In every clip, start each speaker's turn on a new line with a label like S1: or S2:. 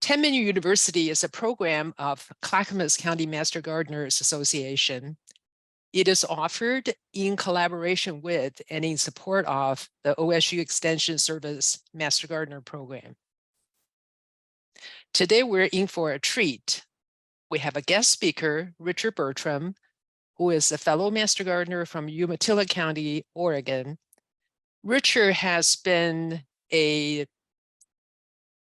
S1: 10-Minute University is a program of Clackamas County Master Gardeners Association. It is offered in collaboration with and in support of the OSU Extension Service Master Gardener Program. Today, we're in for a treat. We have a guest speaker, Richard Bertram, who is a fellow Master Gardener from Umatilla County, Oregon. Richard has been a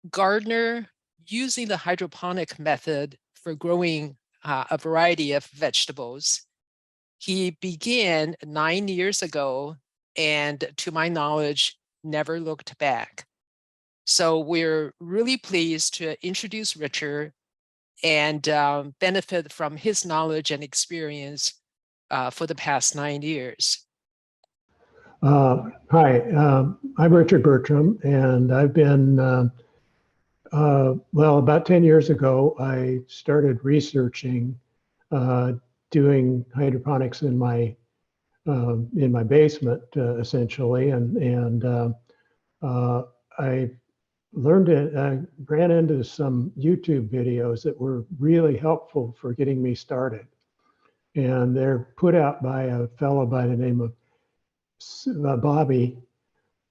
S1: gardener using the hydroponic method for growing a variety of vegetables. He began 9 years ago and, to my knowledge, never looked back. So we're really pleased to introduce Richard and benefit from his knowledge and experience for the past 9 years.
S2: Hi, I'm Richard Bertram, and I've been, well, about 10 years ago, I started researching doing hydroponics in my basement, essentially, and I learned it. I ran into some YouTube videos that were really helpful for getting me started, and they're put out by a fellow by the name of Bobby,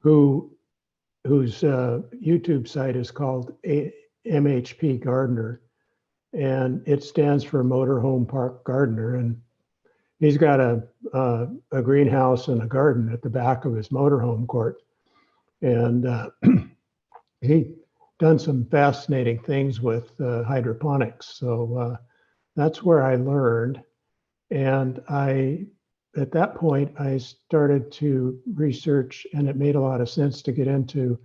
S2: whose YouTube site is called MHP Gardener, and it stands for Motorhome Park Gardener. And he's got a greenhouse and a garden at the back of his motorhome court, and he done some fascinating things with hydroponics. So that's where I learned, and at that point, I started to research, and it made a lot of sense to get into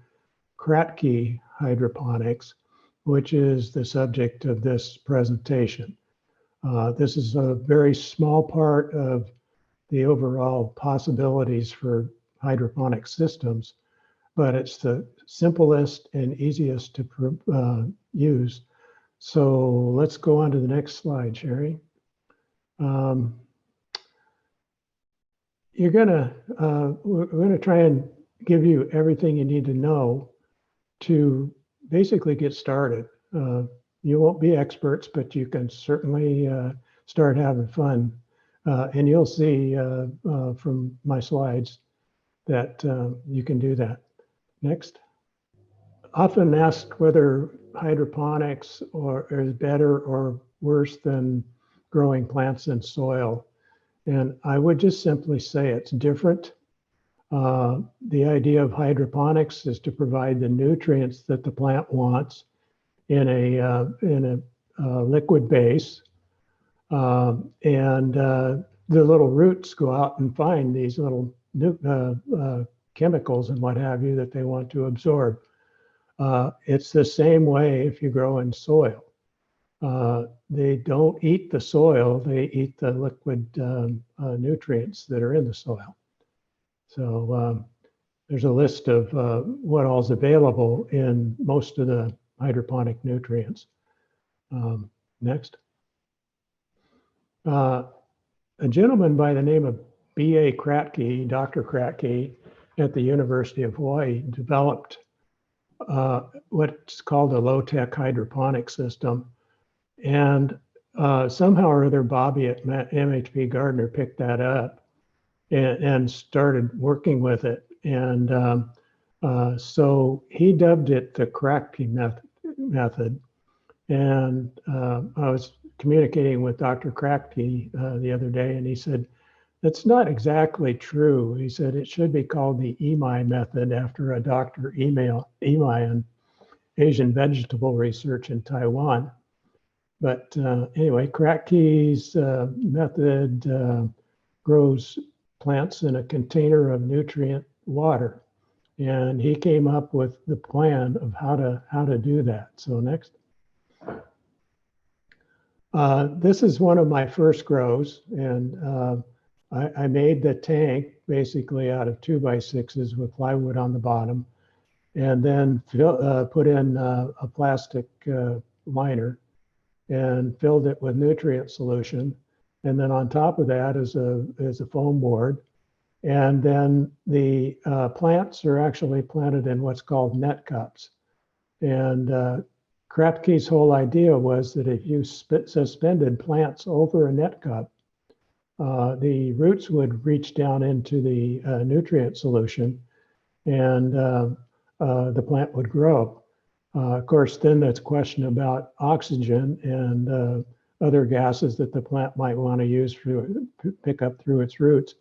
S2: kratky hydroponics, which is the subject of this presentation. This is a very small part of the overall possibilities for hydroponic systems, but it's the simplest and easiest to use. So let's go on to the next slide, Sherry. We're gonna try and give you everything you need to know to basically get started. You won't be experts, but you can certainly start having fun. And you'll see from my slides that you can do that. Next. Often asked whether hydroponics is better or worse than growing plants in soil. And I would just simply say it's different. The idea of hydroponics is to provide the nutrients that the plant wants in a liquid base, and the little roots go out and find these little chemicals and what have you that they want to absorb. It's the same way if you grow in soil. They don't eat the soil, they eat the liquid nutrients that are in the soil. So there's a list of what all's available in most of the hydroponic nutrients. Next. A gentleman by the name of B.A. Kratky, Dr. Kratky, at the University of Hawaii developed what's called a low-tech hydroponic system. And somehow or other, Bobby at MHP Gardener picked that up and started working with it. And so he dubbed it the kratky method. And I was communicating with Dr. Kratky the other day, and he said, that's not exactly true. He said it should be called the EMI method after a Dr. Imai in Asian vegetable research in Taiwan. But anyway, Kratky's method grows plants in a container of nutrient water, and he came up with the plan of how to do that. So next. This is one of my first grows, and I made the tank basically out of 2x6s with plywood on the bottom, and then put in a plastic liner and filled it with nutrient solution. And then on top of that is a foam board. And then the plants are actually planted in what's called net cups. And Kratky's whole idea was that if you suspended plants over a net cup, the roots would reach down into the nutrient solution, and the plant would grow. Of course, then that's a question about oxygen and other gases that the plant might want to use to pick up through its roots.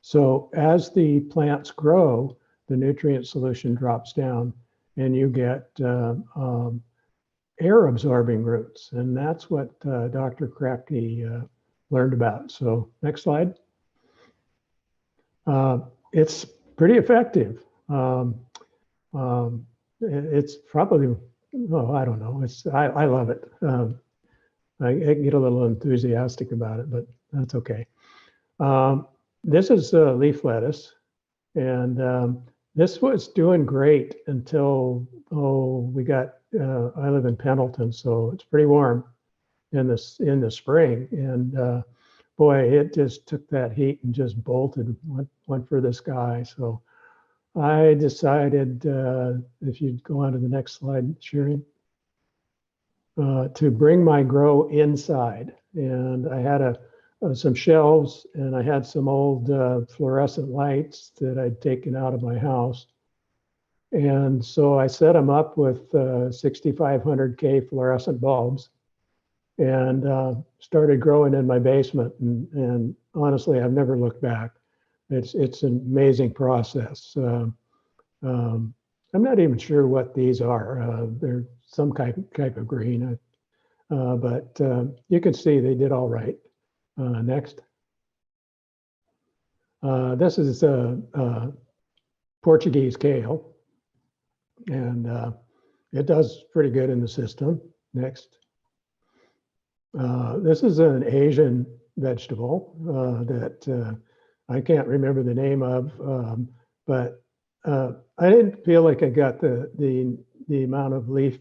S2: So as the plants grow, the nutrient solution drops down, and you get air absorbing roots. And that's what Dr. Kratky learned about. So next slide. It's pretty effective. It's probably, well, I don't know. I love it. I get a little enthusiastic about it, but that's okay. This is leaf lettuce, and this was doing great until, we got, I live in Pendleton, so it's pretty warm in the spring, and boy, it just took that heat and just bolted, went for the sky. So I decided, if you'd go on to the next slide, Sherry, to bring my grow inside. And I had some shelves, and I had some old fluorescent lights that I'd taken out of my house. And so I set them up with 6500K fluorescent bulbs, and started growing in my basement. And honestly, I've never looked back. It's an amazing process. I'm not even sure what these are. They're some type of green, but you can see they did all right. Next. This is Portuguese kale, and it does pretty good in the system. Next. This is an Asian vegetable that I can't remember the name of, but I didn't feel like I got the amount of leaf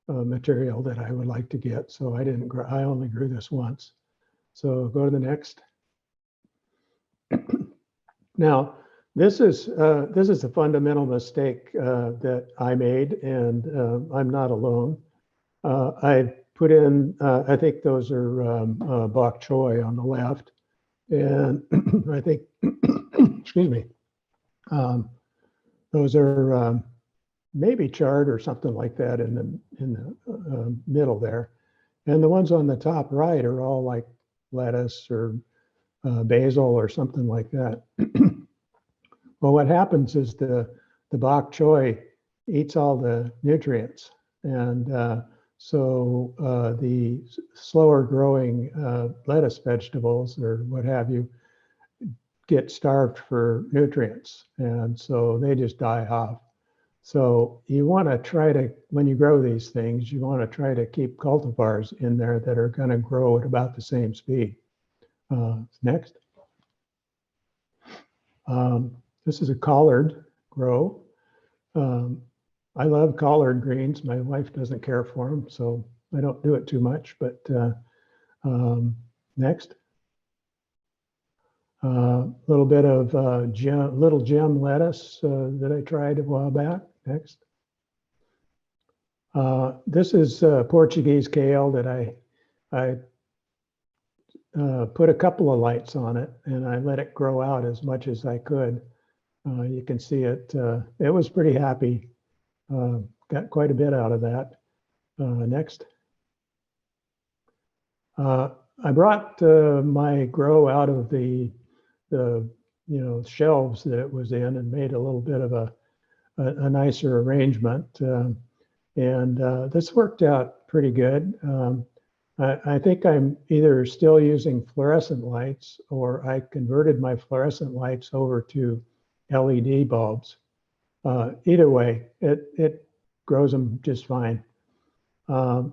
S2: material that I would like to get, so I didn't grow. I only grew this once. So go to the next. Now, this is a fundamental mistake that I made, and I'm not alone. I put in, I think those are bok choy on the left, and I think, excuse me, those are maybe chard or something like that in the middle there, and the ones on the top right are all like lettuce or basil or something like that. Well, what happens is the bok choy eats all the nutrients, and so the slower growing lettuce vegetables or what have you get starved for nutrients, and so they just die off. So you want to try to, when you grow these things, you want to try to keep cultivars in there that are going to grow at about the same speed. Next. This is a collard grow. I love collard greens. My wife doesn't care for them, so I don't do it too much, but next. A little bit of little gem lettuce that I tried a while back. Next. This is Portuguese kale that I put a couple of lights on it, and I let it grow out as much as I could. You can see it. It was pretty happy. Got quite a bit out of that. Next. I brought my grow out of the shelves that it was in and made a little bit of a nicer arrangement. And this worked out pretty good. I think I'm either still using fluorescent lights, or I converted my fluorescent lights over to LED bulbs. Either way, it grows them just fine. The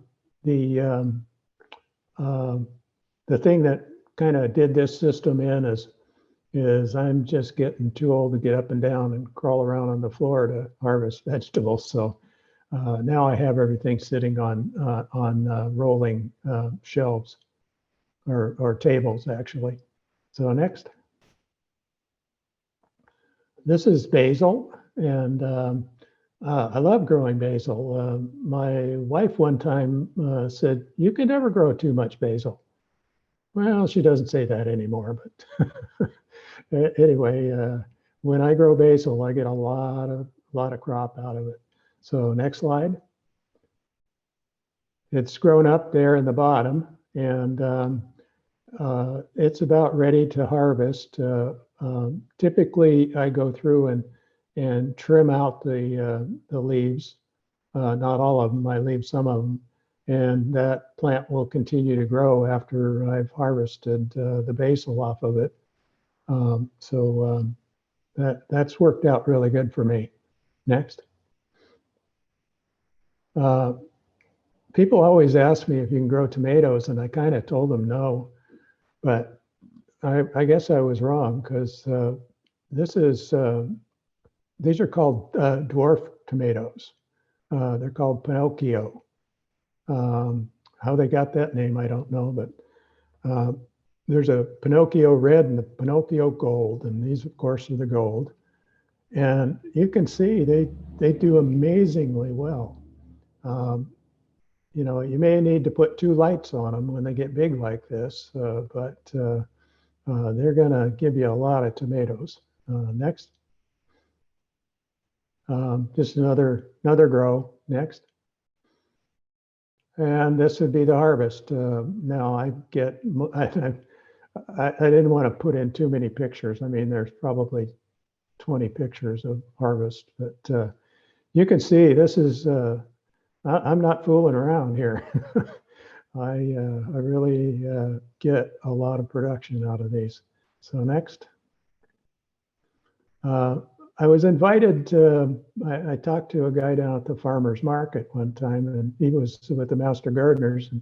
S2: thing that kind of did this system in is I'm just getting too old to get up and down and crawl around on the floor to harvest vegetables. So now I have everything sitting on rolling shelves or tables, actually. So next. This is basil, and I love growing basil. My wife one time said, "You can never grow too much basil." Well, she doesn't say that anymore, but anyway, when I grow basil, I get a lot of crop out of it. So next slide. It's grown up there in the bottom, and it's about ready to harvest. Typically, I go through and trim out the leaves. Not all of them. I leave some of them, and that plant will continue to grow after I've harvested the basil off of it. That's worked out really good for me. Next. People always ask me if you can grow tomatoes, and I kind of told them no, but I guess I was wrong because these are called dwarf tomatoes. They're called Pinocchio. How they got that name, I don't know, but there's a Pinocchio red and a Pinocchio gold, and these, of course, are the gold. And you can see they do amazingly well. You know, you may need to put 2 lights on them when they get big like this, but they're going to give you a lot of tomatoes. Next. Just another grow. Next. And this would be the harvest. Now I didn't want to put in too many pictures. I mean, there's probably 20 pictures of harvest, but you can see this is, I'm not fooling around here. I really get a lot of production out of these. So next. I was invited to, I talked to a guy down at the farmer's market one time, and he was with the Master Gardeners. And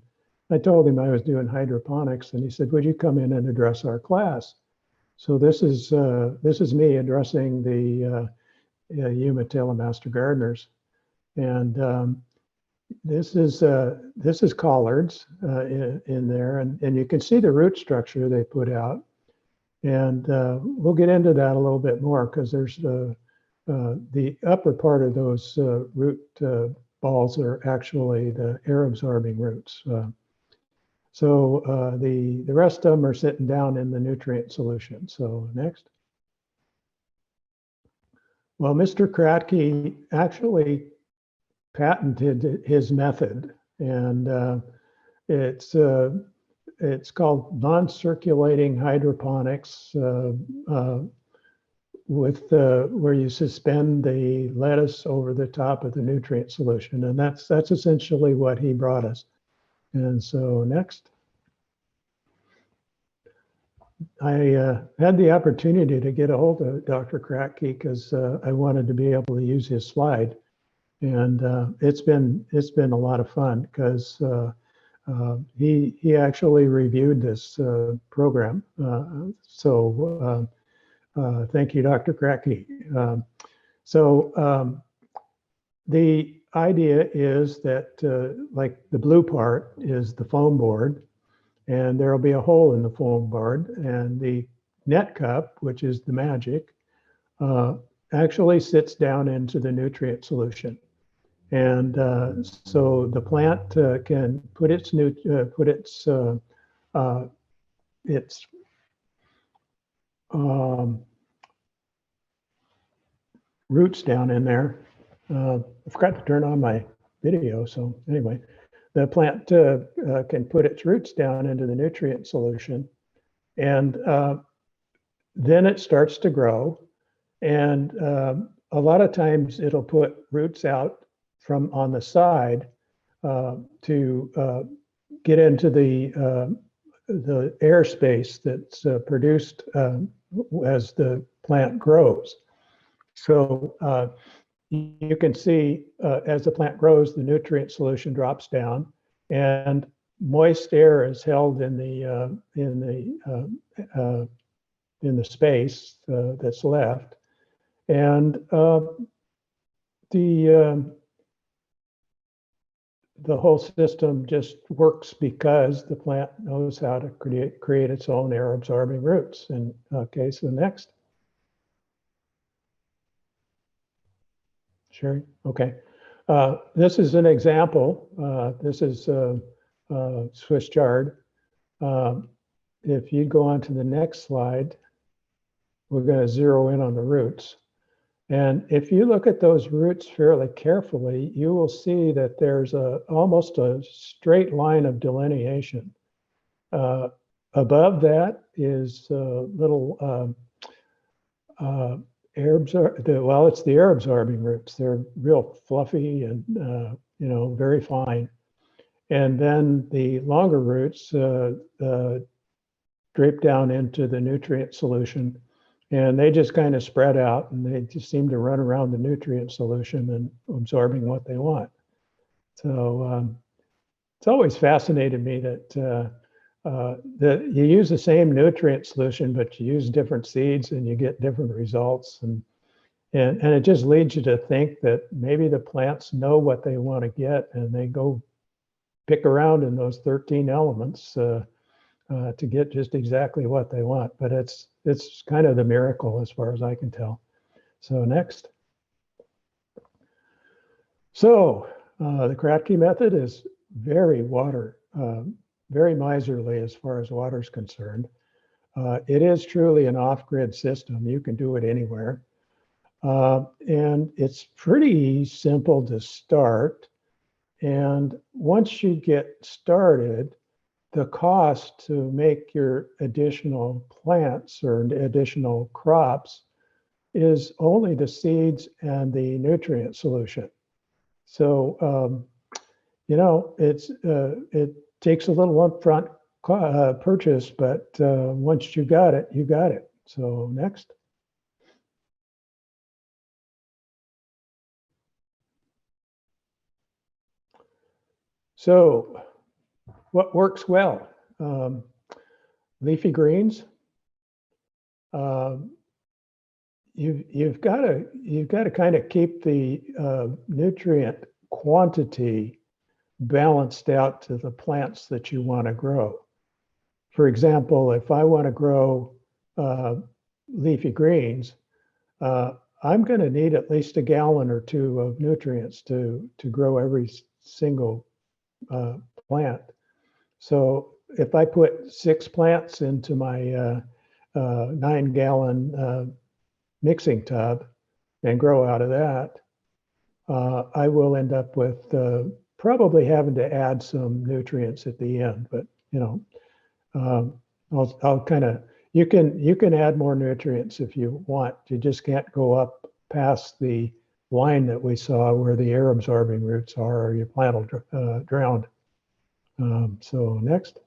S2: I told him I was doing hydroponics, and he said, "Would you come in and address our class?" So this is me addressing the Umatilla Master Gardeners, and this is collards in there, and you can see the root structure they put out. And we'll get into that a little bit more because there's the upper part of those root balls are actually the air absorbing roots. So the rest of them are sitting down in the nutrient solution. So next. Well, Mr. Kratky actually patented his method, and it's called non-circulating hydroponics, with where you suspend the lettuce over the top of the nutrient solution, and that's essentially what he brought us. And so next, I had the opportunity to get a hold of Dr. Kratky because I wanted to be able to use his slide, and it's been a lot of fun because. He actually reviewed this program. Thank you, Dr. Kratky. The idea is that like the blue part is the foam board, and there'll be a hole in the foam board, and the net cup, which is the magic, actually sits down into the nutrient solution. And so the plant can put its roots down in there. I forgot to turn on my video, so anyway, the plant can put its roots down into the nutrient solution, and then it starts to grow. And a lot of times it'll put roots out from on the side to get into the airspace that's produced as the plant grows. So you can see as the plant grows, the nutrient solution drops down, and moist air is held in the space that's left, and the whole system just works because the plant knows how to create its own air absorbing roots. And okay, so next. Sherry? Okay. This is an example. This is Swiss chard. If you go on to the next slide, we're going to zero in on the roots. And if you look at those roots fairly carefully, you will see that there's almost a straight line of delineation. Above that is little well, it's the air absorbing roots. They're real fluffy and very fine. And then the longer roots drape down into the nutrient solution, and they just kind of spread out, and they just seem to run around the nutrient solution and absorbing what they want. So it's always fascinated me that you use the same nutrient solution, but you use different seeds and you get different results. And it just leads you to think that maybe the plants know what they want to get, and they go pick around in those 13 elements to get just exactly what they want. But it's kind of the miracle as far as I can tell. So next. So the Kratky method is very very miserly as far as water is concerned. It is truly an off-grid system. You can do it anywhere. And it's pretty simple to start. And once you get started, the cost to make your additional plants or additional crops is only the seeds and the nutrient solution. So, it takes a little upfront purchase, but once you got it, you got it. So next. So what works well? Leafy greens. You've got to kind of keep the nutrient quantity balanced out to the plants that you want to grow. For example, if I want to grow leafy greens, I'm going to need at least a gallon or two of nutrients to grow every single plant. So if I put 6 plants into my 9-gallon mixing tub and grow out of that, I will end up with probably having to add some nutrients at the end. But I'll kind of, you can add more nutrients if you want. You just can't go up past the line that we saw where the air absorbing roots are, or your plant will drown. So next.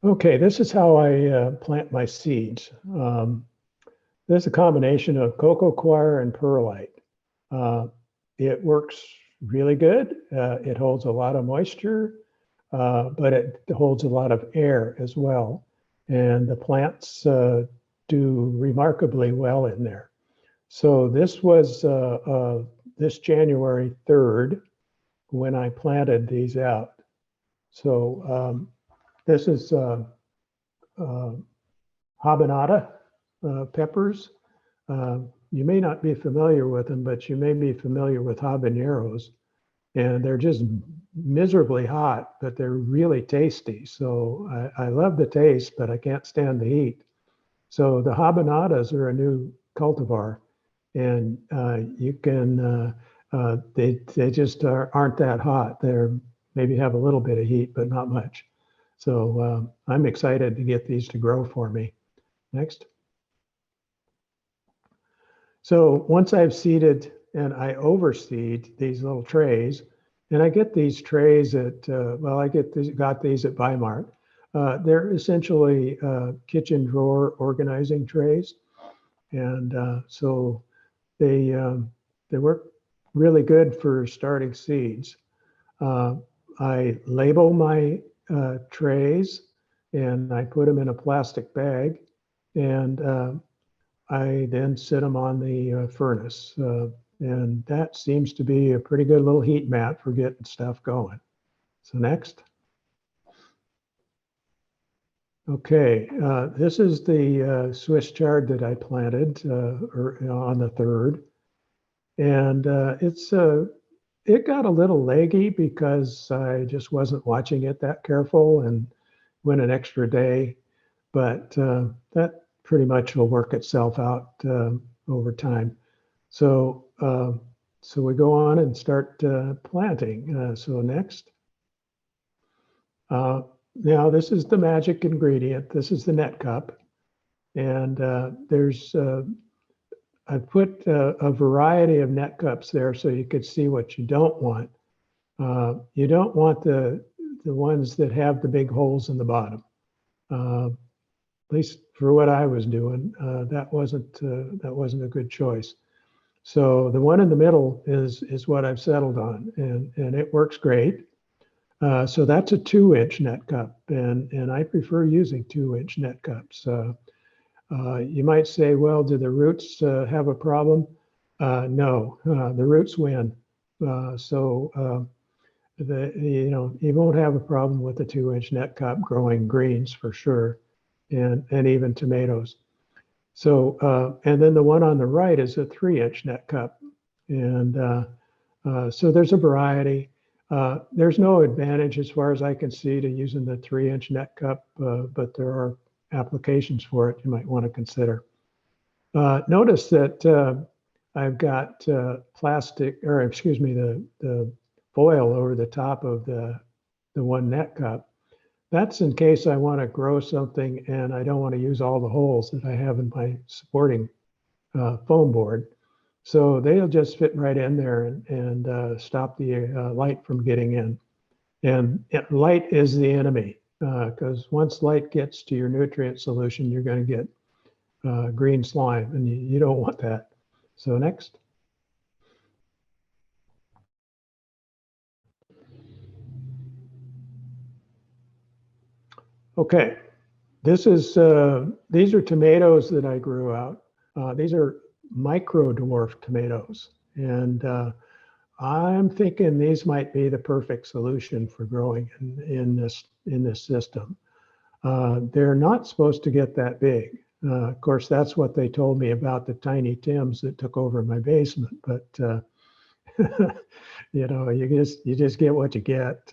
S2: Okay, this is how I plant my seeds. This is a combination of cocoa coir and perlite. It works really good. It holds a lot of moisture, but it holds a lot of air as well. And the plants do remarkably well in there. So this was this January 3rd when I planted these out. So this is habanada peppers. You may not be familiar with them, but you may be familiar with habaneros. And they're just miserably hot, but they're really tasty. So I love the taste, but I can't stand the heat. So the habanadas are a new cultivar, and you can, they just aren't that hot. They're maybe have a little bit of heat, but not much. So I'm excited to get these to grow for me. Next. So once I've seeded and I overseed these little trays, and I get these trays at, well, got these at Bimart. They're essentially kitchen drawer organizing trays. And so they work really good for starting seeds. I label my trays and I put them in a plastic bag, and I then sit them on the furnace. And that seems to be a pretty good little heat mat for getting stuff going. So next. Okay, this is the Swiss chard that I planted on the 3rd. And it got a little leggy because I just wasn't watching it that careful and went an extra day. But that pretty much will work itself out over time. So, so we go on and start planting. So next. Now this is the magic ingredient. This is the net cup. And I put a variety of net cups there so you could see what you don't want. You don't want the ones that have the big holes in the bottom. At least for what I was doing, that wasn't a good choice. So the one in the middle is what I've settled on, and it works great. So that's a 2-inch net cup, and I prefer using 2-inch net cups. You might say, well, do the roots have a problem? No, the roots win. You won't have a problem with the 2-inch net cup growing greens for sure, and even tomatoes. So, and then the one on the right is a 3-inch net cup. And so there's a variety. There's no advantage as far as I can see to using the 3-inch net cup, but there are applications for it you might want to consider. Notice that I've got plastic, or excuse me, the foil over the top of the one net cup. That's in case I want to grow something and I don't want to use all the holes that I have in my supporting foam board. So they'll just fit right in there and stop the light from getting in. And light is the enemy, because once light gets to your nutrient solution, you're going to get green slime, and you don't want that. So next. Okay, this is these are tomatoes that I grew out. These are micro dwarf tomatoes, and I'm thinking these might be the perfect solution for growing in this system. They're not supposed to get that big. Of course, that's what they told me about the tiny Tims that took over my basement. But you just get what you get.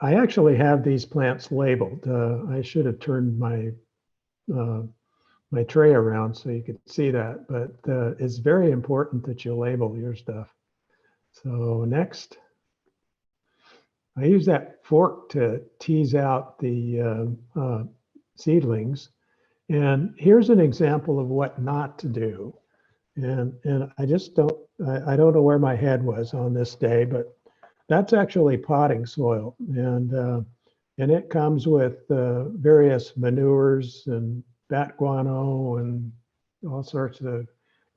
S2: I actually have these plants labeled. I should have turned my my tray around so you could see that, but it's very important that you label your stuff. So next, I use that fork to tease out the seedlings. And here's an example of what not to do. And I just don't, I don't know where my head was on this day, but that's actually potting soil. And it comes with various manures and bat guano and all sorts of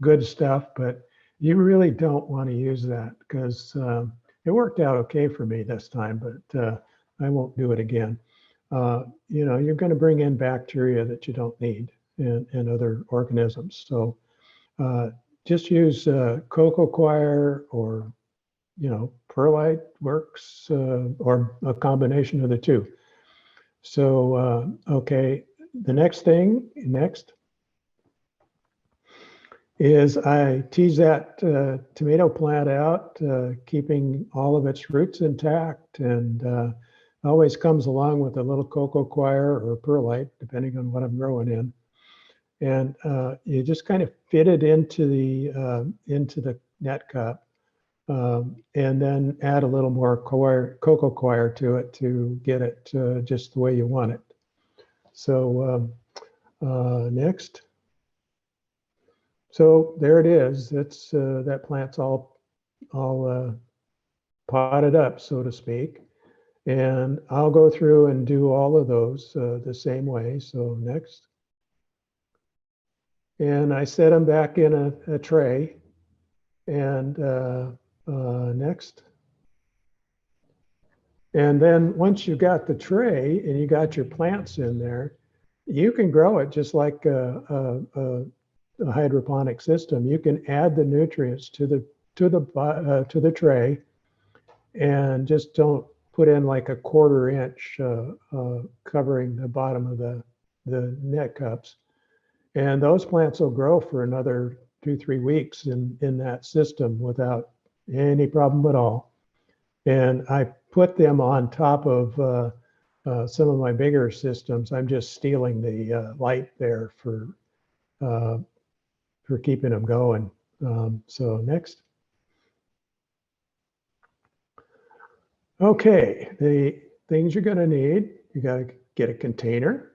S2: good stuff, but you really don't want to use that because it worked out okay for me this time, but I won't do it again. You're going to bring in bacteria that you don't need and other organisms. So just use cocoa coir or, perlite works or a combination of the two. So, okay, the next is I tease that tomato plant out, keeping all of its roots intact, and always comes along with a little cocoa coir or perlite, depending on what I'm growing in. And you just kind of fit it into the net cup, and then add a little more cocoa coir to it to get it just the way you want it. So next. So there it is. It's that plant's all potted up, so to speak. And I'll go through and do all of those the same way. So next. And I set them back in a tray. And next. And then once you got the tray and you got your plants in there, you can grow it just like a hydroponic system. You can add the nutrients to the tray, and just don't put in like a 1/4 inch covering the bottom of the net cups. And those plants will grow for another 2-3 weeks in that system without any problem at all. And I put them on top of some of my bigger systems. I'm just stealing the light there for keeping them going. So next. Okay, the things you're going to need, you got to get a container,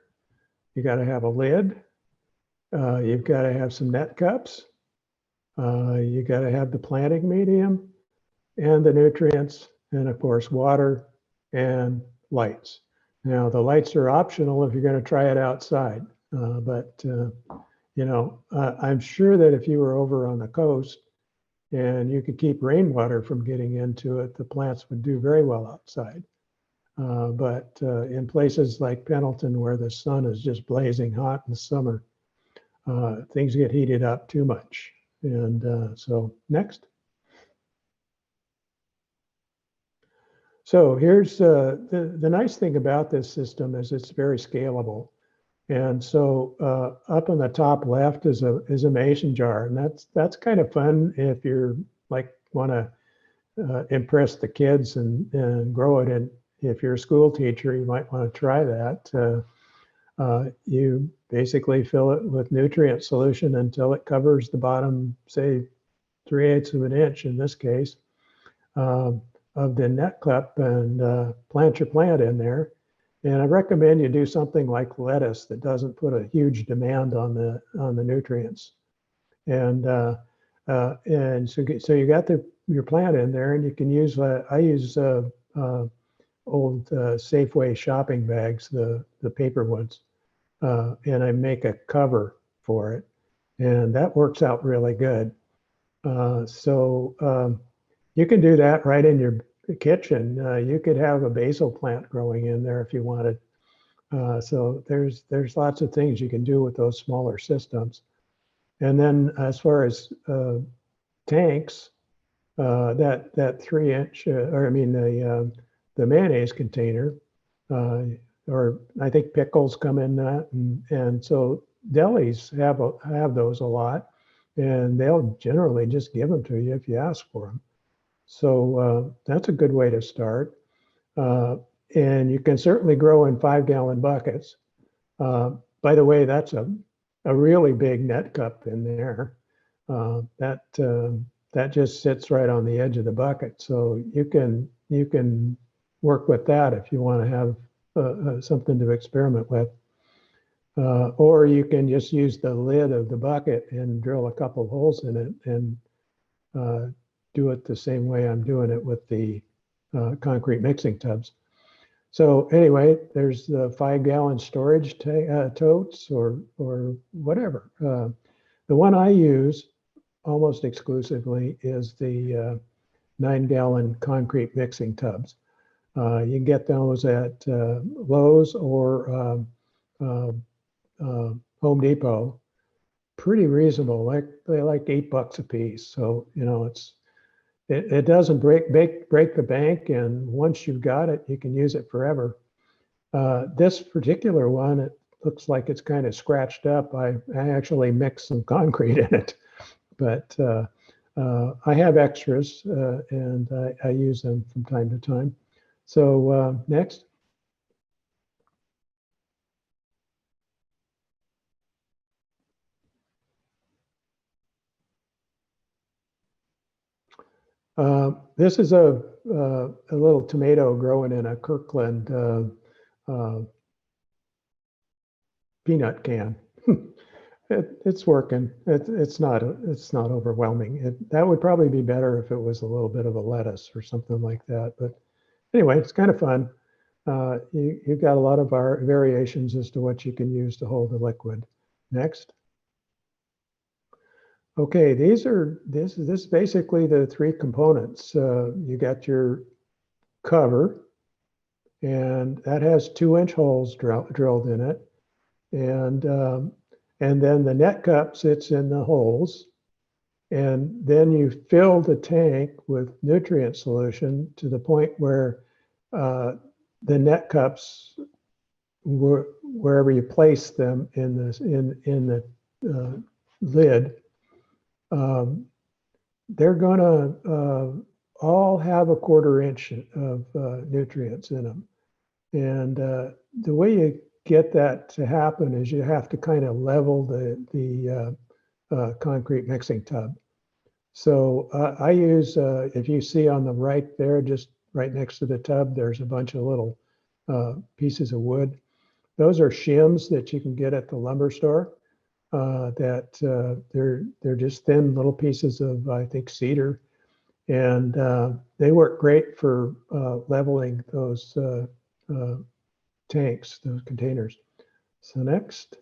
S2: you got to have a lid, you've got to have some net cups, you got to have the planting medium and the nutrients, and of course water and lights. Now the lights are optional if you're going to try it outside, but you know, I'm sure that if you were over on the coast and you could keep rainwater from getting into it, the plants would do very well outside. But in places like Pendleton, where the sun is just blazing hot in the summer, things get heated up too much. And so next. So here's the nice thing about this system is it's very scalable. And so up on the top left is a mason jar, and that's kind of fun if you're like want to impress the kids and grow it. And if you're a school teacher, you might want to try that. You basically fill it with nutrient solution until it covers the bottom, say 3/8 of an inch in this case, of the net cup, and plant your plant in there. And I recommend you do something like lettuce that doesn't put a huge demand on the nutrients. And so you got your plant in there, and you can use I use old Safeway shopping bags, the paper ones, and I make a cover for it, and that works out really good. So you can do that right in your kitchen. You could have a basil plant growing in there if you wanted. So there's lots of things you can do with those smaller systems. And then as far as tanks, that 3-inch, or I mean the mayonnaise container, or I think pickles come in that, and so delis have those a lot, and they'll generally just give them to you if you ask for them. So that's a good way to start. And you can certainly grow in 5-gallon buckets. By the way, that's a really big net cup in there. That just sits right on the edge of the bucket. So you can work with that if you want to have something to experiment with. Or you can just use the lid of the bucket and drill a couple holes in it and do it the same way I'm doing it with the concrete mixing tubs. So anyway, there's the 5-gallon storage totes or whatever. The one I use almost exclusively is the 9-gallon concrete mixing tubs. You can get those at Lowe's or Home Depot. Pretty reasonable. They're like $8 a piece. So you know it doesn't break the bank, and once you've got it, you can use it forever. This particular one, it looks like it's kind of scratched up. I actually mixed some concrete in it, but I have extras, and I use them from time to time. So next. This is a little tomato growing in a Kirkland peanut can. It's working. It's not overwhelming. That would probably be better if it was a little bit of a lettuce or something like that. But anyway, it's kind of fun. You've got a lot of variations as to what you can use to hold the liquid. Next. Okay, this is basically the 3 components. You got your cover, and that has 2-inch holes drilled in it, and then the net cup sits in the holes, and then you fill the tank with nutrient solution to the point where the net cups, wherever you place them in the lid, they're going to all have a 1/4 inch of nutrients in them. And the way you get that to happen is you have to kind of level the concrete mixing tub. So I use, if you see on the right there, just right next to the tub, there's a bunch of little pieces of wood. Those are shims that you can get at the lumber store. They're just thin little pieces of, I think, cedar, and they work great for leveling those tanks, those containers. So next.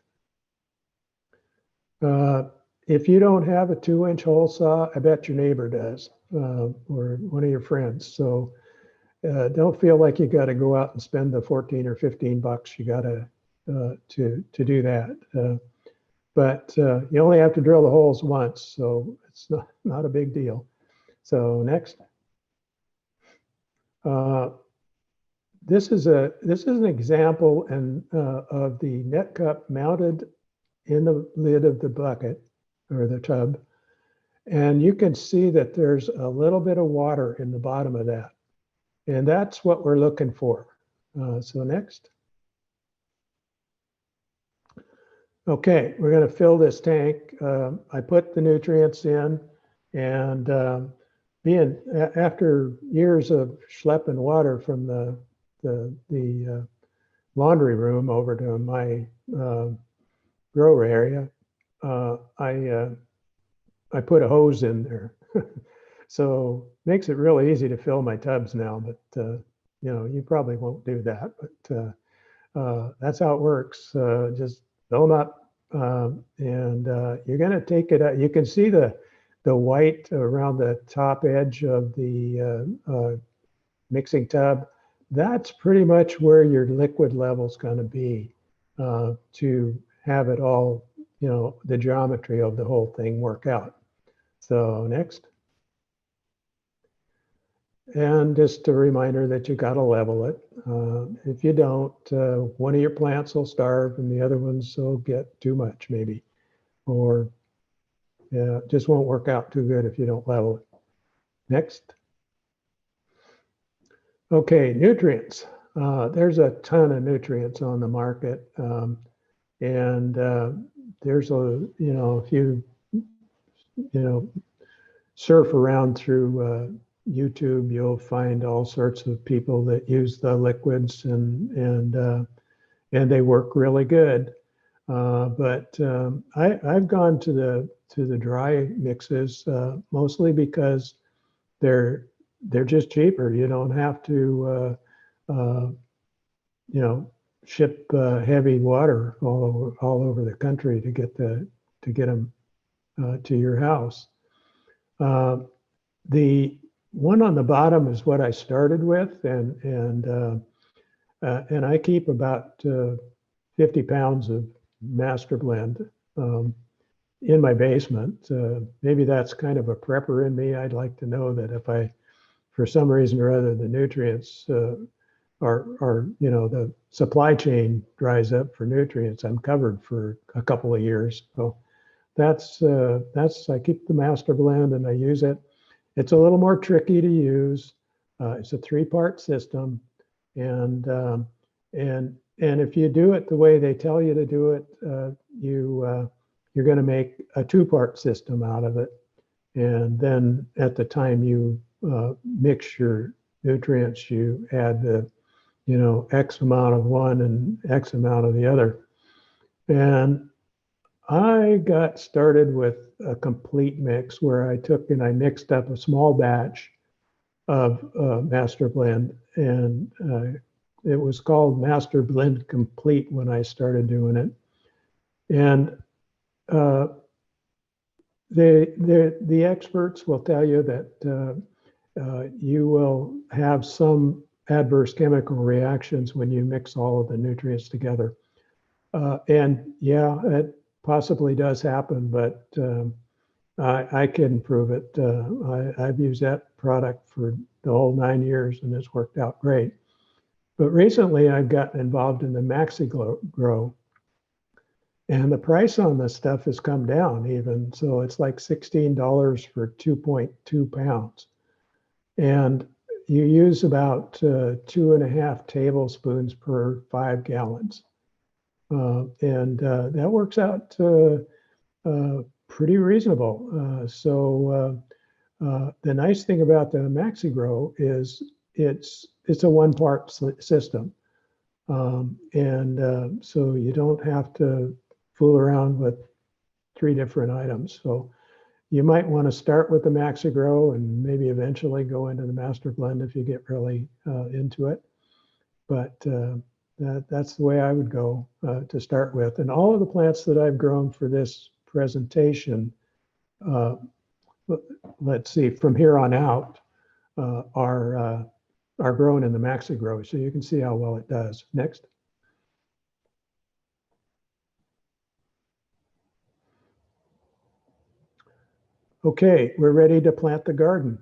S2: If you don't have a 2-inch hole saw, I bet your neighbor does, or one of your friends. So don't feel like you got to go out and spend the 14 or 15 bucks you got to do that. But you only have to drill the holes once, so it's not a big deal. So next. This is an example of the net cup mounted in the lid of the bucket or the tub. And you can see that there's a little bit of water in the bottom of that. And that's what we're looking for. So next. Okay, we're going to fill this tank. I put the nutrients in, and after years of schlepping water from the laundry room over to my grower area, I put a hose in there. So makes it really easy to fill my tubs now, but you probably won't do that, but that's how it works. Just fill them up, and you're going to take it out. You can see the white around the top edge of the mixing tub. That's pretty much where your liquid level is going to be to have it all, the geometry of the whole thing work out. So next. And just a reminder that you got to level it. If you don't, one of your plants will starve and the other ones will get too much maybe, or it just won't work out too good if you don't level it. Next. Okay, nutrients. There's a ton of nutrients on the market, and there's if you surf around through YouTube, you'll find all sorts of people that use the liquids, and they work really good. But I've gone to the dry mixes mostly because they're just cheaper. You don't have to ship heavy water all over the country to get them to your house. The one on the bottom is what I started with, and I keep about 50 pounds of master blend in my basement. Maybe that's kind of a prepper in me. I'd like to know that if for some reason or other, the nutrients the supply chain dries up for nutrients, I'm covered for a couple of years. So that's I keep the master blend and I use it. It's a little more tricky to use. It's a 3-part system, and if you do it the way they tell you to do it, you're going to make a 2-part system out of it. And then at the time you mix your nutrients, you add the X amount of one and X amount of the other. And I got started with a complete mix where I took and I mixed up a small batch of Master Blend, and it was called Master Blend Complete when I started doing it. And the experts will tell you that you will have some adverse chemical reactions when you mix all of the nutrients together. And yeah, it possibly does happen, but I can prove it. I've used that product for the whole 9 years and it's worked out great. But recently I've gotten involved in the maxi grow, and the price on this stuff has come down even. So it's like $16 for 2.2 pounds. And you use about 2.5 tablespoons per 5 gallons. That works out pretty reasonable. The nice thing about the maxi grow is it's a one-part system. So you don't have to fool around with 3 different items. So you might want to start with the maxi grow and maybe eventually go into the master blend if you get really into it. But that's the way I would go to start with. And all of the plants that I've grown for this presentation, let's see, from here on out, are grown in the maxi grow. So you can see how well it does. Next. Okay, we're ready to plant the garden.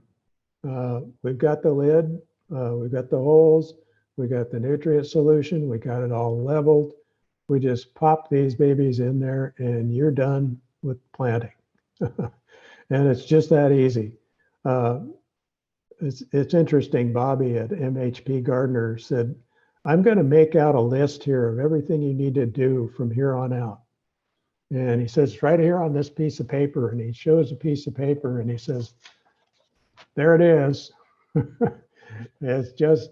S2: We've got the lid, we've got the holes, we got the nutrient solution, we got it all leveled. We just pop these babies in there and you're done with planting. And it's just that easy. It's interesting, Bobby at MHP Gardener said, I'm going to make out a list here of everything you need to do from here on out. And he says, right here on this piece of paper, and he shows a piece of paper and he says, there it is. It's just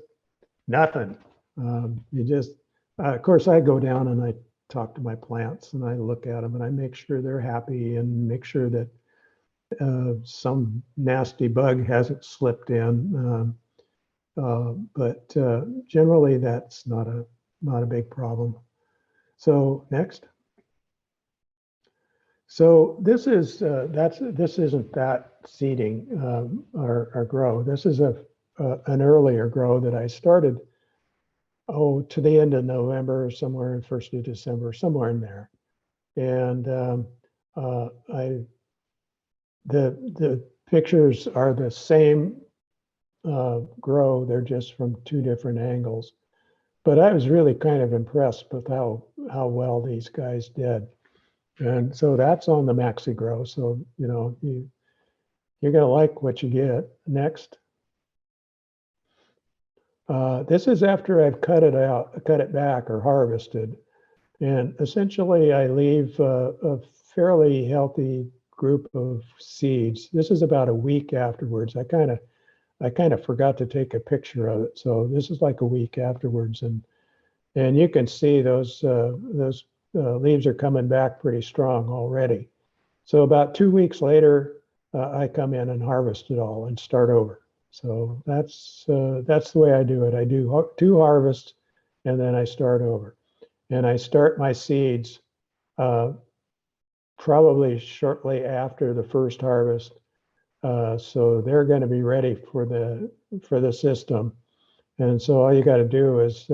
S2: nothing. Of course, I go down and I talk to my plants and I look at them and I make sure they're happy and make sure that some nasty bug hasn't slipped in. But generally, that's not a big problem. So next. So this is this isn't that seeding or grow. This is an earlier grow that I started to the end of November, somewhere in 1st of December, somewhere in there. And the pictures are the same grow. They're just from 2 different angles. But I was really kind of impressed with how well these guys did. And so that's on the maxi grow. So, you know, you're going to like what you get. Next. This is after I've cut it back or harvested. And essentially I leave a fairly healthy group of seeds. This is about a week afterwards. I kind of forgot to take a picture of it. So this is like a week afterwards. And you can see those leaves are coming back pretty strong already. So about 2 weeks later, I come in and harvest it all and start over. So that's the way I do it. I do 2 harvests and then I start over. And I start my seeds probably shortly after the first harvest. So they're going to be ready for the system. And so all you got to do is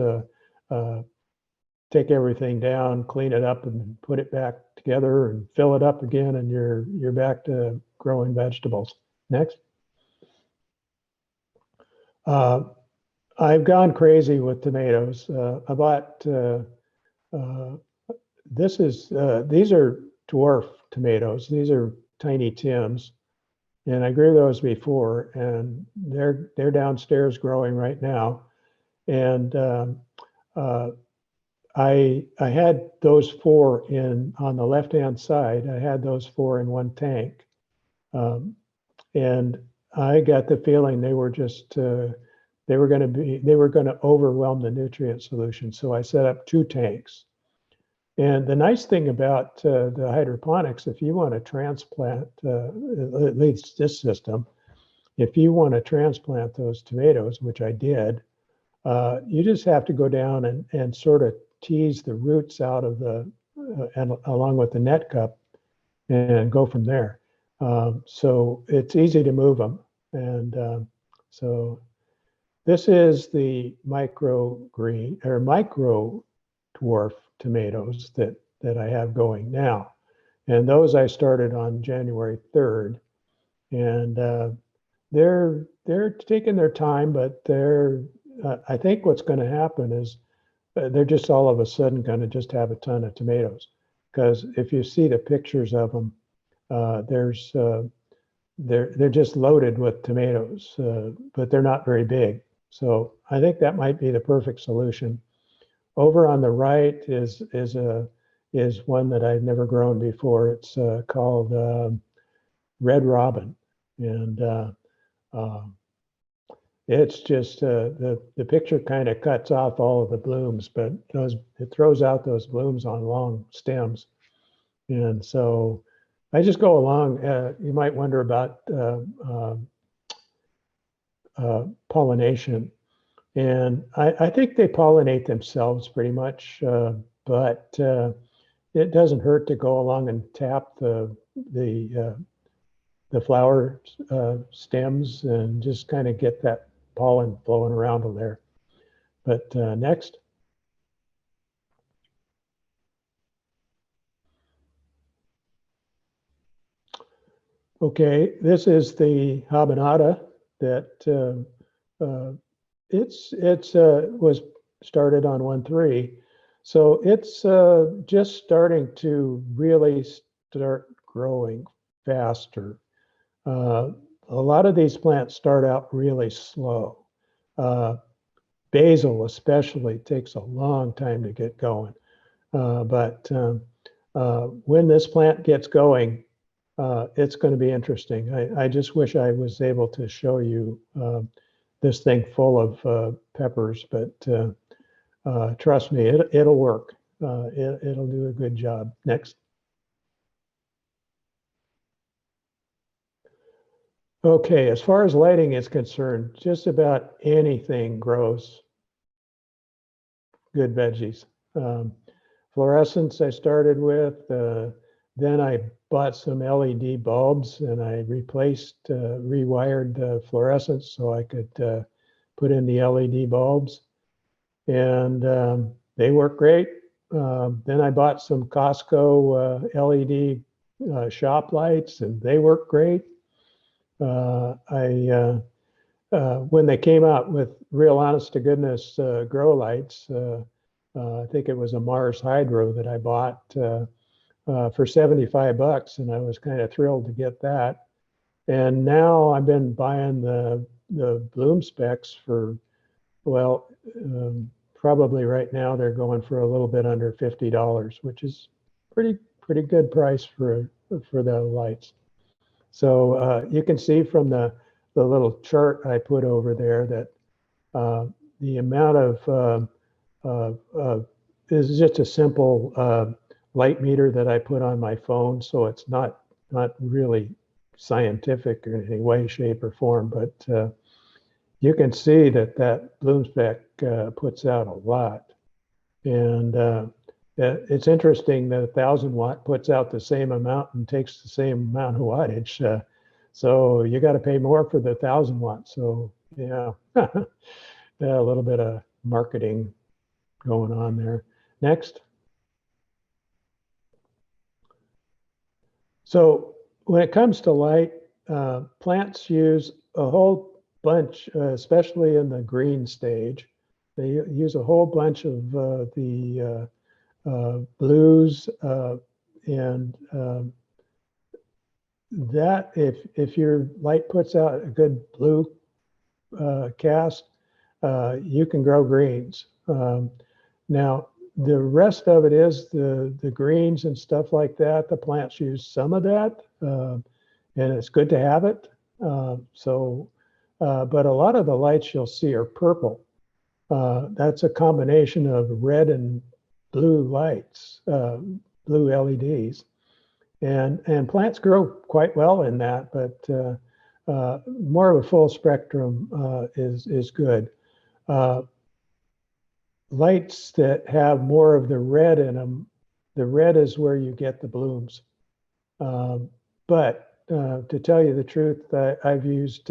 S2: take everything down, clean it up, and put it back together and fill it up again, and you're back to growing vegetables. Next. I've gone crazy with tomatoes. I bought these are dwarf tomatoes. These are tiny Tims, and I grew those before, and they're downstairs growing right now. And I had those 4 on the left-hand side. I had those 4 in one tank, and I got the feeling they were just they were going to overwhelm the nutrient solution. So I set up 2 tanks. And the nice thing about the hydroponics, if you want to transplant, at least this system, if you want to transplant those tomatoes, which I did, you just have to go down and sort of tease the roots out of and along with the net cup and go from there. So it's easy to move them. And so this is the micro dwarf tomatoes that I have going now. And those I started on January 3rd. And they're taking their time, but they're I think what's going to happen is they're just all of a sudden going to just have a ton of tomatoes. Because if you see the pictures of them, they're just loaded with tomatoes, but they're not very big. So I think that might be the perfect solution. Over on the right is one that I've never grown before. It's called Red Robin, and it's just the picture kind of cuts off all of the blooms, but it throws out those blooms on long stems, and so I just go along. You might wonder about pollination. And I think they pollinate themselves pretty much, but it doesn't hurt to go along and tap the flower stems and just kind of get that pollen flowing around in there. But next. Okay, this is the habanada that it's was started on 1.3, so it's just starting to really start growing faster. A lot of these plants start out really slow. Basil especially takes a long time to get going, but when this plant gets going, it's going to be interesting. I just wish I was able to show you this thing full of peppers, but trust me, it'll work. It'll do a good job. Next. Okay, as far as lighting is concerned, just about anything grows good veggies. Fluorescents I started with, then I bought some LED bulbs and I rewired the fluorescents so I could put in the LED bulbs, and they work great. Then I bought some Costco LED shop lights and they work great. When they came out with real honest to goodness grow lights, I think it was a Mars Hydro that I bought for 75 bucks, and I was kind of thrilled to get that. And now I've been buying the bloom specs for, well, probably right now they're going for a little bit under $50, which is pretty good price for the lights. So you can see from the little chart I put over there that the amount of this is just a simple light meter that I put on my phone, so it's not really scientific in any way, shape, or form, but you can see that bloom spec puts out a lot. And it's interesting that 1,000 watt puts out the same amount and takes the same amount of wattage. So you got to pay more for the 1,000 watts. So yeah, a little bit of marketing going on there. Next. So when it comes to light, plants use a whole bunch, especially in the green stage. They use a whole bunch of the blues, and that if your light puts out a good blue cast, you can grow greens. Now the rest of it is the greens and stuff like that. The plants use some of that, and it's good to have it. But a lot of the lights you'll see are purple. That's a combination of red and blue lights, blue LEDs, and plants grow quite well in that. But more of a full spectrum is good. Lights that have more of the red in them, the red is where you get the blooms. But to tell you the truth, I've used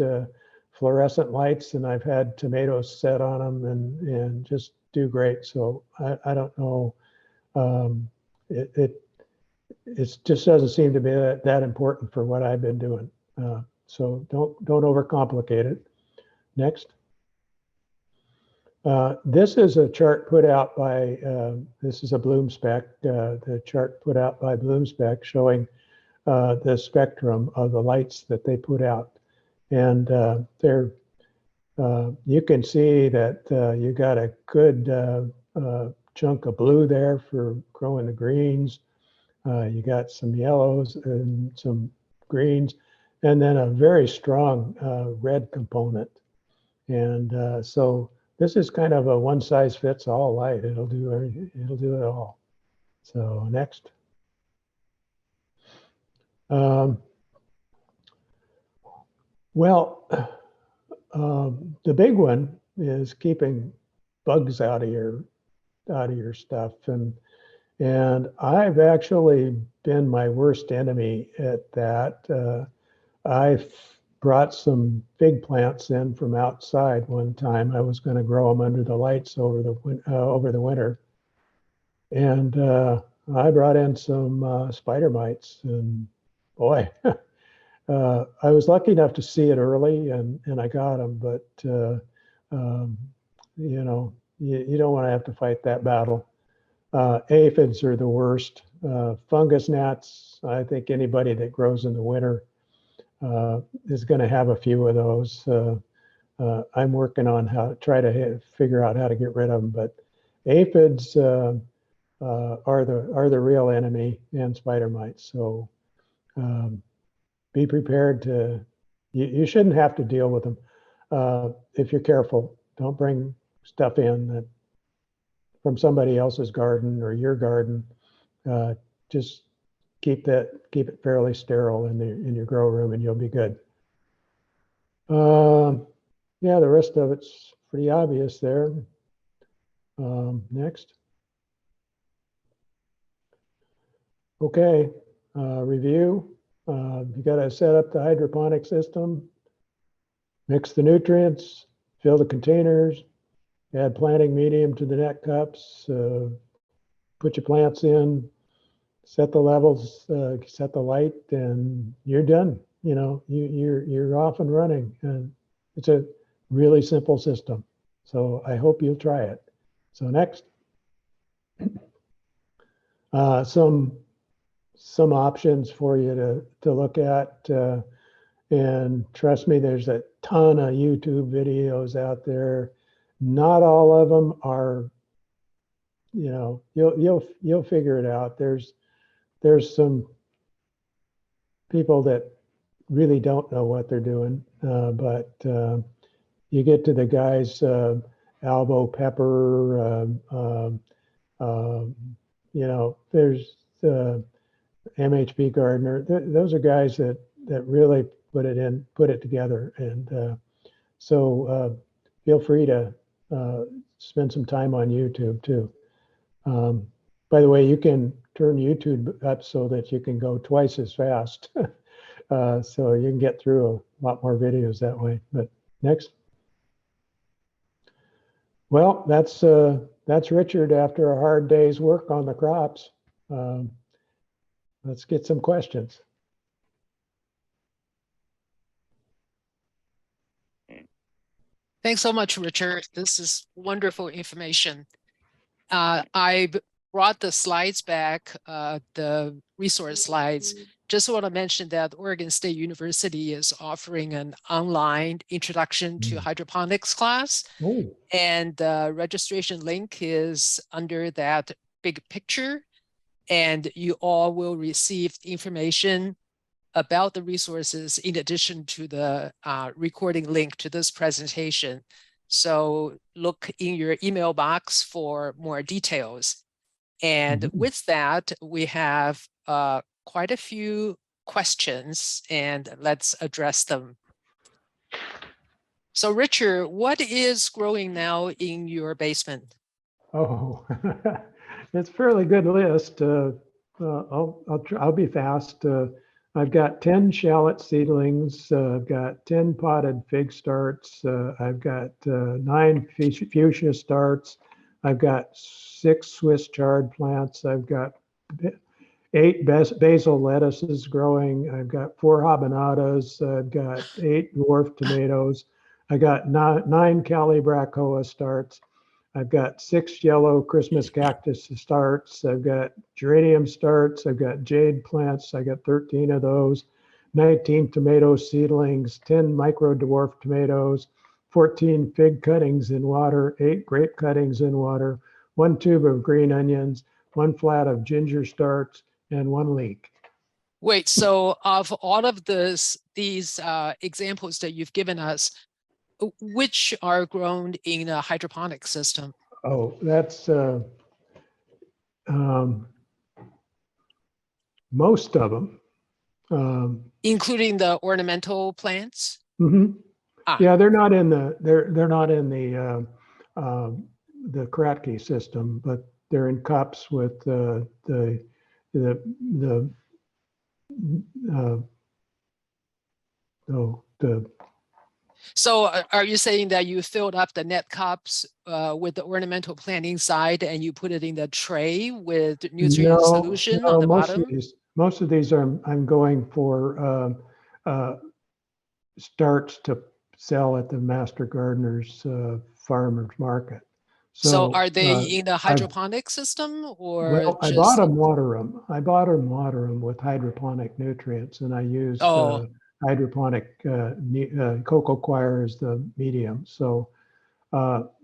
S2: fluorescent lights and I've had tomatoes set on them and just do great. So I don't know. It just doesn't seem to be that important for what I've been doing. So don't overcomplicate it. Next. This is a chart put out by, this is a bloom spec, the chart put out by bloom spec showing the spectrum of the lights that they put out. And you can see that you got a good chunk of blue there for growing the greens. You got some yellows and some greens, and then a very strong red component. And so this is kind of a one size fits all light. It'll do everything, it'll do it all. So next. Well, the big one is keeping bugs out of your stuff, and I've actually been my worst enemy at that. I've brought some big plants in from outside one time. I was going to grow them under the lights over the winter, and I brought in some spider mites, and boy, I was lucky enough to see it early, and I got them. But you know, you don't want to have to fight that battle. Aphids are the worst. Fungus gnats. I think anybody that grows in the winter is going to have a few of those. I'm working on how to try to figure out how to get rid of them, but aphids are the real enemy, and spider mites. So be prepared to. You shouldn't have to deal with them if you're careful. Don't bring stuff in that from somebody else's garden or your garden. Just keep it fairly sterile in your grow room, and you'll be good. Yeah, the rest of it's pretty obvious there. Next. Okay, review. You got to set up the hydroponic system, mix the nutrients, fill the containers, add planting medium to the net cups, put your plants in, set the levels, set the light, and you're done. You know, you're off and running, and it's a really simple system. So I hope you'll try it. So next, some options for you to look at, and trust me, there's a ton of YouTube videos out there. Not all of them are, you know, you'll figure it out. There's some people that really don't know what they're doing, but you get to the guys, Albo Pepper, you know, there's MHP Gardener. Those are guys that really put it together, and so feel free to spend some time on YouTube too. By the way, you can turn YouTube up so that you can go twice as fast. So you can get through a lot more videos that way. But next. Well, that's Richard after a hard day's work on the crops. Let's get some questions.
S1: Thanks so much, Richard. This is wonderful information. I brought the slides back, the resource slides. Just want to mention that Oregon State University is offering an online introduction to hydroponics class.
S2: Oh.
S1: And the registration link is under that big picture. And you all will receive information about the resources in addition to the recording link to this presentation. So look in your email box for more details. And with that, we have quite a few questions, and let's address them. So Richard, what is growing now in your basement?
S2: Oh, it's a fairly good list. I'll be fast. I've got 10 shallot seedlings. I've got 10 potted fig starts. I've got 9 fuchsia starts. I've got 6 Swiss chard plants. I've got 8 basil lettuces growing. I've got 4 habaneras. I've got 8 dwarf tomatoes. I got 9 Calibrachoa starts. I've got 6 yellow Christmas cactus starts. I've got geranium starts. I've got jade plants. I got 13 of those, 19 tomato seedlings, 10 micro dwarf tomatoes, 14 fig cuttings in water, 8 grape cuttings in water, 1 tube of green onions, 1 flat of ginger starts, and 1 leek.
S1: Wait, so of all of these examples that you've given us, which are grown in a hydroponic system?
S2: Oh, that's most of them.
S1: Including the ornamental plants?
S2: Mm-hmm.
S1: Ah,
S2: Yeah, they're not in the kratky system, but they're in cups with the uh, the
S1: so are you saying that you filled up the net cups with the ornamental plant inside and you put it in the tray with nutrient solution on the bottom?
S2: Most of these I'm going for starts to sell at the Master Gardener's farmers market.
S1: So
S2: So
S1: are they in the hydroponic system or
S2: I bought
S1: just,
S2: them water them. I bought them water them with hydroponic nutrients, and I use
S1: oh,
S2: hydroponic cocoa coir as the medium. So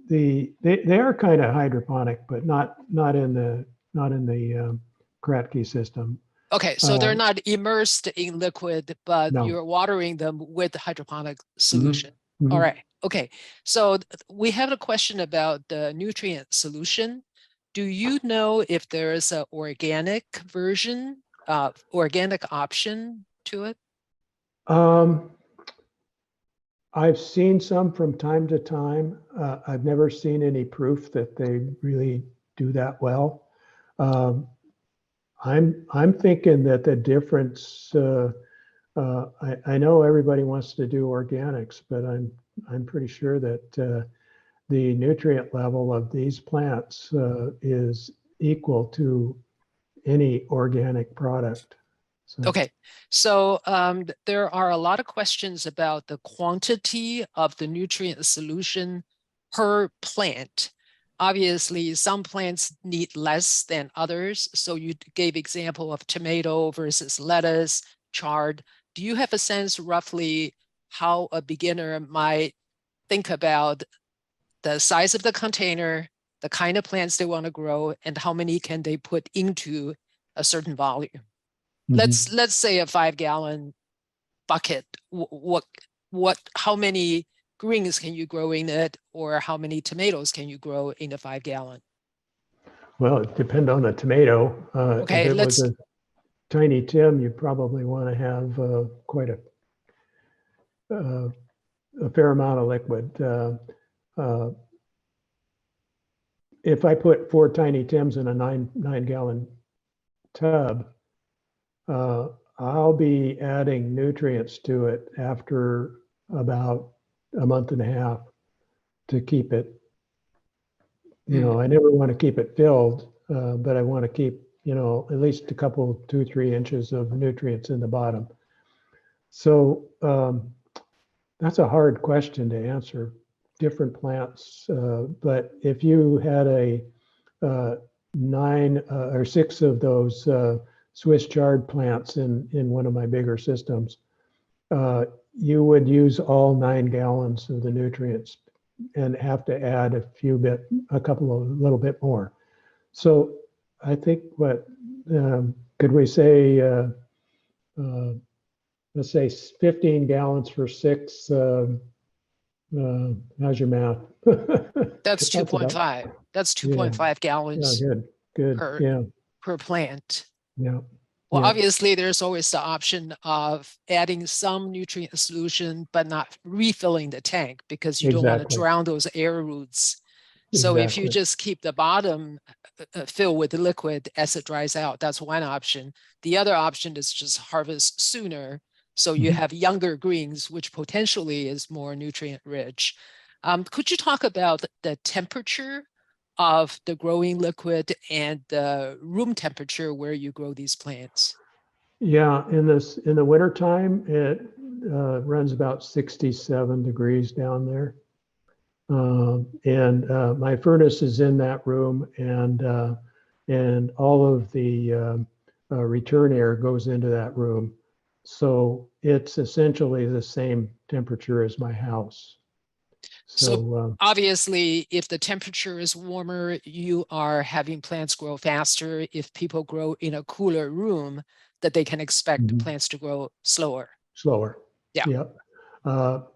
S2: they are kind of hydroponic, but not in the Kratky system.
S1: okay, so they're not immersed in liquid, but
S2: No.
S1: you're watering them with the hydroponic
S2: Mhm.
S1: solution. All
S2: Mhm.
S1: right, okay. So we have a question about the nutrient solution. Do you know if there is an organic version, organic option to it?
S2: Um, I've seen some from time to time. I've never seen any proof that they really do that well. Um, I'm thinking that the difference. I know everybody wants to do organics, but I'm pretty sure that the nutrient level of these plants is equal to any organic product. So,
S1: Okay, so there are a lot of questions about the quantity of the nutrient solution per plant. Obviously, some plants need less than others. So you gave example of tomato versus lettuce, chard. Do you have a sense roughly how a beginner might think about the size of the container, the kind of plants they want to grow, and how many can they put into a certain volume?
S2: mhm.
S1: Let's say a 5-gallon bucket. How many greens can you grow in it, or how many tomatoes can you grow in a 5-gallon?
S2: Well, it depends on the tomato. If
S1: Okay,
S2: it was
S1: let's
S2: a tiny Tim, you probably want to have quite a fair amount of liquid. Uh, if I put 4 tiny Tims in a nine gallon tub, uh, I'll be adding nutrients to it after about a month and a half to keep it. I never want to keep it filled, but I want to keep, at least a couple, 2, 3 inches of nutrients in the bottom. So that's a hard question to answer. Different plants, but if you had a 9 or 6 of those Swiss chard plants in one of my bigger systems, you would use all 9 gallons of the nutrients and have to add a little bit more. So I think could we say, let's say 15 gallons for 6, how's your math?
S1: That's
S2: That's about,
S1: 2.5. That's
S2: yeah,
S1: 2.5
S2: yeah,
S1: gallons
S2: good,
S1: per
S2: yeah,
S1: per plant.
S2: yeah,
S1: Well,
S2: yeah,
S1: obviously, there's always the option of adding some nutrient solution, but not refilling the tank because you don't want to
S2: exactly,
S1: drown those air roots. So if you
S2: exactly.
S1: just keep the bottom filled with the liquid as it dries out, that's one option. The other option is just harvest sooner. So you
S2: Mhm.
S1: have younger greens, which potentially is more nutrient rich. Could you talk about the temperature of the growing liquid and the room temperature where you grow these plants?
S2: Yeah, in the wintertime, it runs about 67 degrees down there. My furnace is in that room, and all of the return air goes into that room. So it's essentially the same temperature as my house.
S1: So
S2: So
S1: obviously, if the temperature is warmer, you are having plants grow faster. If people grow in a cooler room, that they can expect
S2: mhm,
S1: plants to grow slower.
S2: slower.
S1: Yeah,
S2: Yep.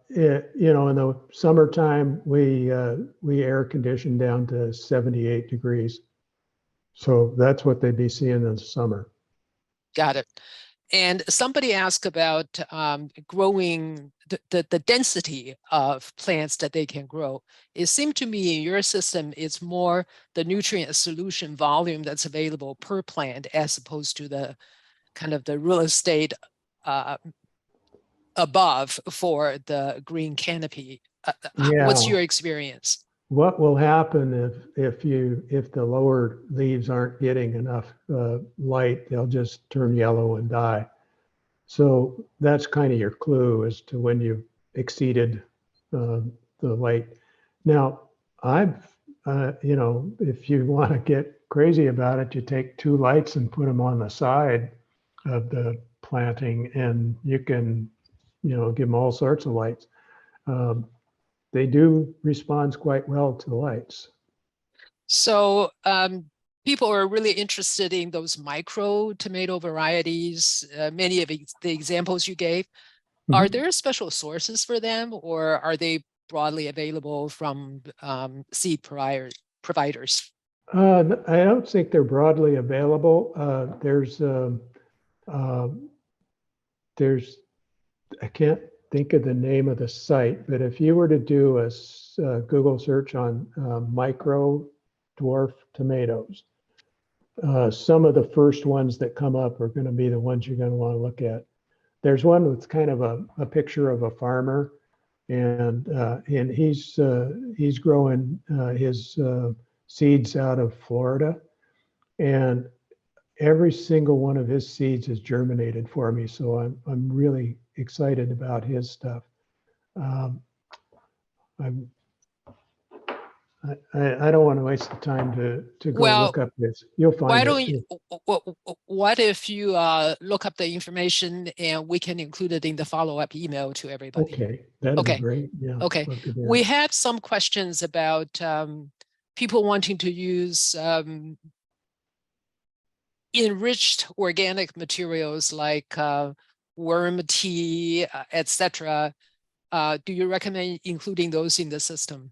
S2: In the summertime, we air condition down to 78 degrees. So that's what they'd be seeing in the summer.
S1: got it. And somebody asked about growing the density of plants that they can grow. It seemed to me in your system, it's more the nutrient solution volume that's available per plant as opposed to the kind of the real estate uh, above for the green canopy. What's
S2: Yeah.
S1: your experience?
S2: What will happen if the lower leaves aren't getting enough light, they'll just turn yellow and die. So that's kind of your clue as to when you've exceeded uh, the light. Now, if you want to get crazy about it, you take two lights and put them on the side of the planting, and you can, give them all sorts of lights. Um, they do respond quite well to the lights.
S1: So people are really interested in those micro tomato varieties, many of the examples you gave. Are
S2: Mhm.
S1: there special sources for them, or are they broadly available from seed providers?
S2: I don't think they're broadly available. Uh, there's, I can't think of the name of the site, but if you were to do a Google search on micro dwarf tomatoes, some of the first ones that come up are going to be the ones you're going to want to look at. There's one with kind of a picture of a farmer, and he's growing his seeds out of Florida, and every single one of his seeds has germinated for me. So I'm really excited about his stuff. Um, I'm, I don't want to waste the time to go
S1: Well,
S2: look up this. You'll
S1: why
S2: find
S1: don't
S2: it.
S1: you, what if you look up the information and we can include it in the follow-up email to everybody?
S2: Okay, that'd be
S1: Okay,
S2: great. Yeah,
S1: okay.
S2: love to do
S1: We
S2: that.
S1: had some questions about people wanting to use enriched organic materials like worm tea, etc. Do you recommend including those in the system?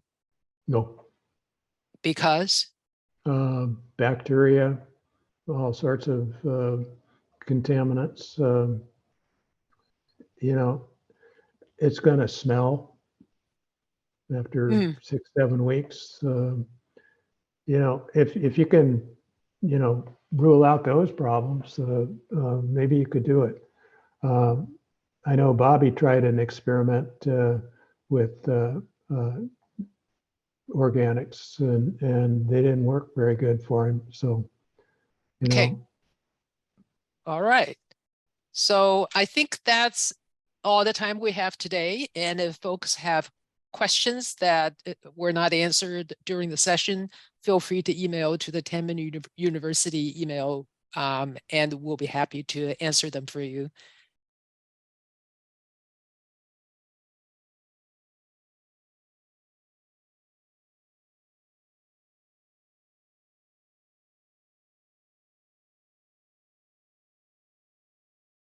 S2: No,
S1: Because,
S2: bacteria, all sorts of contaminants. You know, it's going to smell after
S1: mm,
S2: 6, 7 weeks. If you can, rule out those problems, maybe you could do it. Um, I know Bobby tried an experiment with organics, and they didn't work very good for him. So, you
S1: okay,
S2: know,
S1: all right. So I think that's all the time we have today. And if folks have questions that were not answered during the session, feel free to email to the 10-Minute University email, and we'll be happy to answer them for you.